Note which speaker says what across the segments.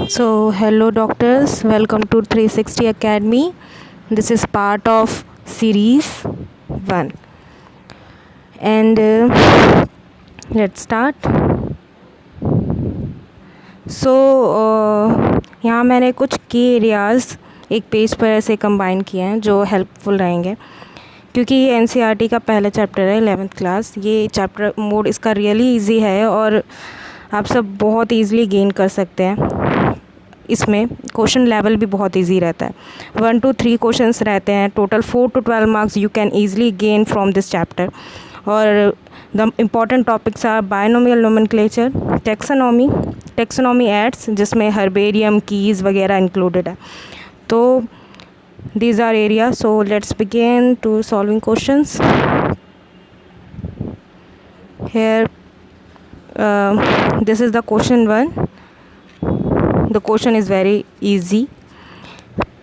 Speaker 1: So, hello doctors, welcome to 360 Academy. This is part of series 1 and let's start. So, यहाँ मैंने कुछ की areas एक page पर ऐसे कंबाइन किए हैं जो हेल्पफुल रहेंगे क्योंकि ये NCERT का पहला चैप्टर है 11th क्लास। ये चैप्टर मोड इसका रियली इजी है और आप सब बहुत ईज़िली गेन कर सकते हैं। इसमें क्वेश्चन लेवल भी बहुत इजी रहता है। 1 to 3 क्वेश्चंस रहते हैं। Total 4 to 12 marks you can easily gain from this chapter. और the important topics are binomial nomenclature, taxonomy aids जिसमें हर्बेरियम कीज़ वगैरह इंक्लूडेड है। तो these are area. So let's begin to solving questions. Here this is the question 1. The question is very easy.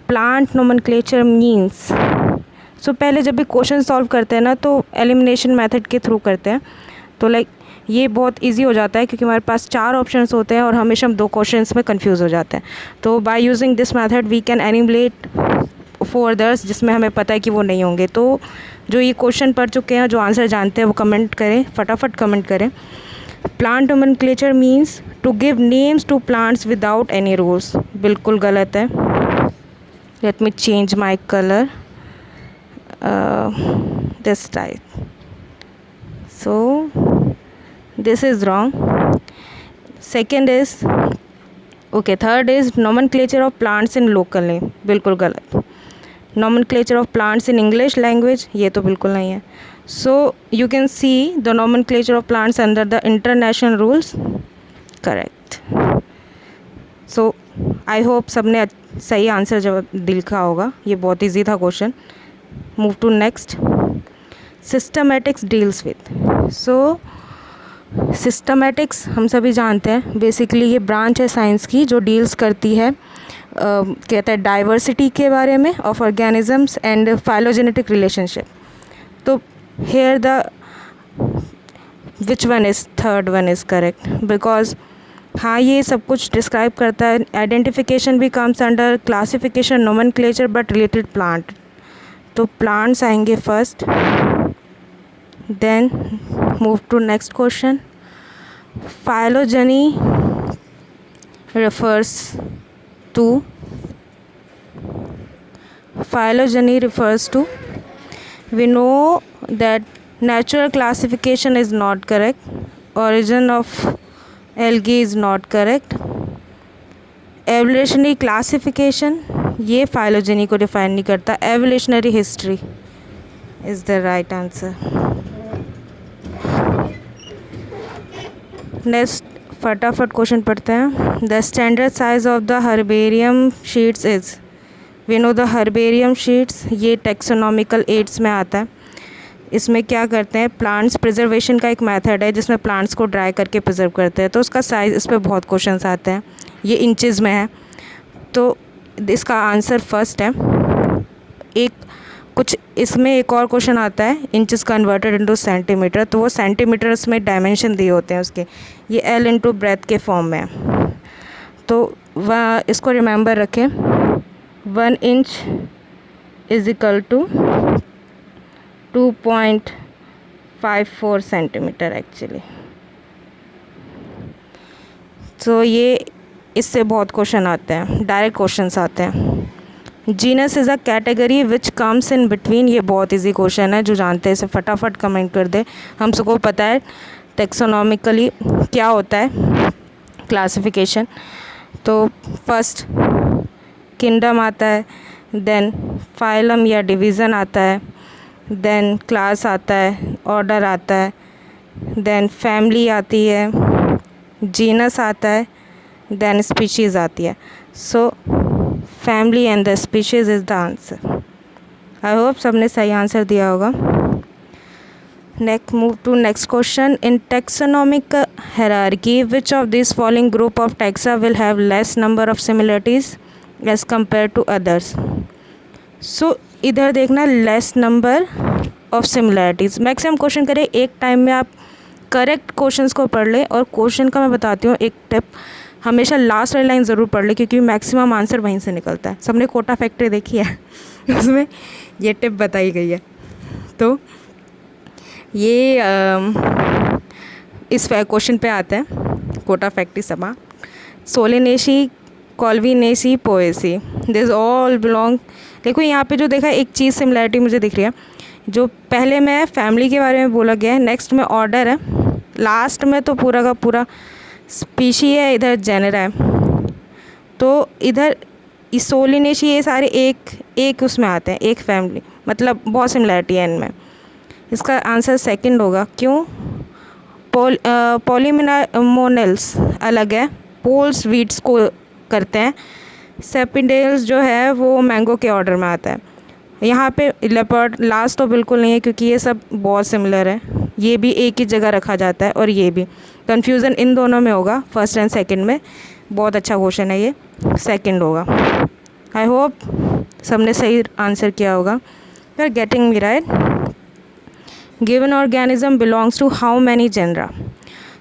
Speaker 1: Plant nomenclature means. So पहले जब भी question solve करते हैं ना तो एलिमिनेशन मेथड के थ्रू करते हैं। तो ये बहुत इजी हो जाता है क्योंकि हमारे पास 4 ऑप्शंस होते हैं और हमेशा हम 2 क्वेश्चंस में कंफ्यूज हो जाते हैं। तो by using this method we can eliminate 4 others जिसमें हमें पता है कि वो नहीं होंगे। तो जो ये क्वेश्चन पढ़ चुके हैं, जो आंसर जानते हैं, वो कमेंट करें, फटाफट कमेंट करें। Plant nomenclature means to give names to plants without any rules. बिल्कुल गलत है। Let me change my colour this type. So this is wrong. Second is okay. Third is nomenclature of plants in local name. बिल्कुल गलत। Nomenclature of plants in English language, ये तो बिल्कुल नहीं है। So you can see the nomenclature of plants under the international rules. Correct. So I hope सबने सही answer जब लिखा होगा। ये बहुत इजी था question. Move to next. Systematics deals with. So systematics हम सभी जानते हैं, बेसिकली ये ब्रांच है साइंस की जो डील्स करती है कहता है डाइवर्सिटी के बारे में of organisms and phylogenetic relationship. तो here the which one is third one is correct because हाँ ये सब कुछ डिस्क्राइब करता है। आइडेंटिफिकेशन भी comes under classification nomenclature but related plant. तो प्लांट्स आएंगे first. Then move to next question. Phylogeny refers to we know that natural classification is not correct, origin of algae is not correct, evolutionary classification ये phylogeny को define नहीं करता, evolutionary history is the right answer. Next फटाफट question पढ़ते हैं। The standard size of the herbarium sheets is. We know the herbarium sheets ये taxonomical aids में आता है। इसमें क्या करते हैं, प्लांट्स प्रिजर्वेशन का एक मेथड है जिसमें प्लांट्स को ड्राई करके प्रिजर्व करते हैं। तो उसका साइज़, इस पर बहुत क्वेश्चंस आते हैं। ये इंचज़ में है तो इसका आंसर फर्स्ट है। इसमें एक और क्वेश्चन आता है इंचज़ कन्वर्टेड इनटू सेंटीमीटर, तो वो सेंटीमीटर्स में डायमेंशन दिए होते हैं उसके। ये L इंटू ब्रेथ के फॉर्म में है। तो वह इसको रिमेंबर रखें। 1 inch is equal to 2.54 centimetre actually. तो ये इससे बहुत क्वेश्चन आते हैं, डायरेक्ट क्वेश्चंस आते हैं। Genus is a category which comes in between. ये बहुत इजी क्वेश्चन है, जो जानते हैं इसे फटाफट कमेंट कर दे। हम सबको पता है टेक्सोनॉमिकली क्या होता है क्लासिफिकेशन। तो फर्स्ट किंगडम आता है, देन फाइलम या डिवीज़न आता है, देन क्लास आता है, ऑर्डर आता है, देन फैमिली आती है, जीनस आता है, देन स्पीशीज़ आती है। So family and the species is the answer. I hope सबने सही आंसर दिया होगा। Next move to next question. In taxonomic hierarchy which of this following group of taxa will have less number of similarities as compare to others. So इधर देखना less number of similarities. Maximum question करें एक time में, आप correct questions को पढ़ लें। और क्वेश्चन का मैं बताती हूँ एक टिप। हमेशा लास्ट वाली लाइन ज़रूर पढ़ ले, क्योंकि मैक्सिमम आंसर वहीं से निकलता है। सबने कोटा फैक्ट्री देखी है उसमें ये टिप बताई गई है। तो ये इस क्वेश्चन पे आते हैं कोटा फैक्ट्री सभा। Solanaceae, Convolvulaceae, Poaceae, this all belong. देखो यहाँ पे जो देखा एक चीज़ सिमिलैरिटी मुझे दिख रही है, जो पहले में फैमिली के बारे में बोला गया है, नेक्स्ट में ऑर्डर है, लास्ट में तो पूरा का पूरा स्पीशी है, इधर जेनर है। तो इधर सोलिनेसी ये सारे एक उसमें आते हैं, एक फैमिली, मतलब बहुत सिमिलैरिटी है इनमें। इसका आंसर सेकंड होगा। क्यों? पॉलीमोनल्स अलग है, पोल्स वीट्स को करते हैं, सेपिडेल्स जो है वो मैंगो के ऑर्डर में आता है। यहाँ पे लेपर्ड लास्ट तो बिल्कुल नहीं है, क्योंकि ये सब बहुत सिमिलर है, ये भी एक ही जगह रखा जाता है और ये भी। कन्फ्यूज़न इन दोनों में होगा, फर्स्ट एंड सेकंड में। बहुत अच्छा क्वेश्चन है ये, सेकंड होगा। आई होप सबने सही आंसर किया होगा। You are getting me right. Given organism belongs to how many genera.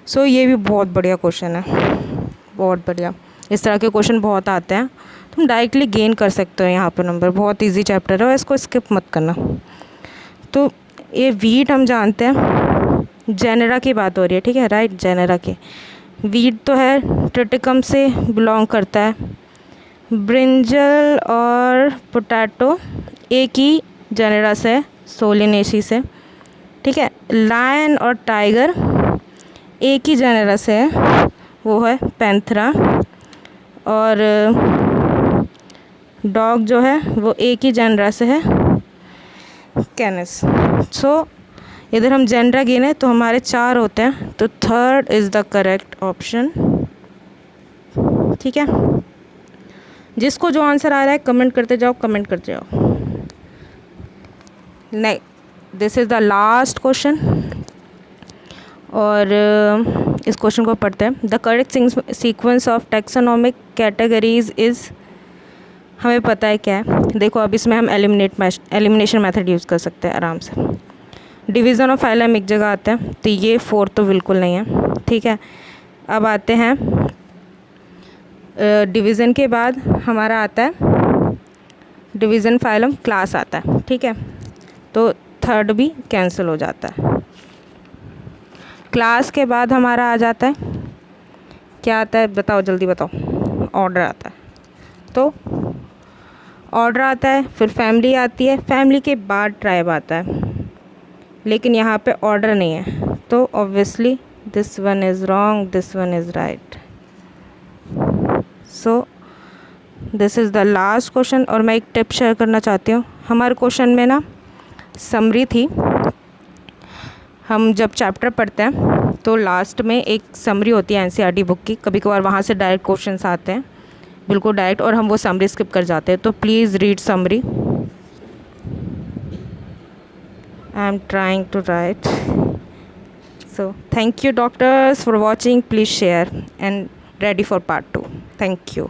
Speaker 1: So ये भी बहुत बढ़िया क्वेश्चन है, बहुत बढ़िया। इस तरह के क्वेश्चन बहुत आते हैं, तुम डायरेक्टली गेन कर सकते हो यहाँ पे नंबर। बहुत इजी चैप्टर है और इसको स्किप मत करना। तो ये वीट हम जानते हैं, जेनेरा की बात हो रही है, ठीक है, राइट, जेनेरा के। वीट तो है ट्रिटिकम से बिलोंग करता है। ब्रिंजल और पोटैटो एक ही जेनेरा से, सोलिनेसी से, ठीक है। लायन और टाइगर एक ही जेनेरा से है, वो है पैंथरा। और डॉग जो है वो एक ही जेनरा से है, कैनस। सो इधर हम जेनरा गिने तो हमारे 4 होते हैं, तो third is the correct option, ठीक है। जिसको जो आंसर आ रहा है कमेंट करते जाओ, कमेंट करते जाओ। नहीं, this is the last question, और इस क्वेश्चन को पढ़ते हैं। The correct sequence of taxonomic categories is, हमें पता है क्या है। देखो अब इसमें हम एलिमिनेशन मेथड यूज़ कर सकते हैं आराम से। डिवीज़न ऑफ फाइलम एक जगह आता है, तो ये 4 तो बिल्कुल नहीं है, ठीक है। अब आते हैं डिवीज़न के बाद हमारा आता है डिवीज़न फाइलम क्लास आता है, ठीक है। तो थर्ड भी कैंसिल हो जाता है। क्लास के बाद हमारा आ जाता है, क्या आता है बताओ, जल्दी बताओ। ऑर्डर आता है, तो ऑर्डर आता है, फिर फैमिली आती है, फैमिली के बाद ट्राइब आता है, लेकिन यहाँ पे ऑर्डर नहीं है, तो obviously this one is wrong, this one is right. So this is the last question. और मैं एक टिप शेयर करना चाहती हूँ। हमारे क्वेश्चन में ना समरी थी, हम जब चैप्टर पढ़ते हैं तो लास्ट में एक समरी होती है एनसीईआरटी बुक की, कभी कभार वहाँ से डायरेक्ट क्वेश्चंस आते हैं, बिल्कुल डायरेक्ट, और हम वो समरी स्किप कर जाते हैं। तो please read summary. I am trying to write. So thank you doctors for watching. Please share and ready for part 2. Thank you.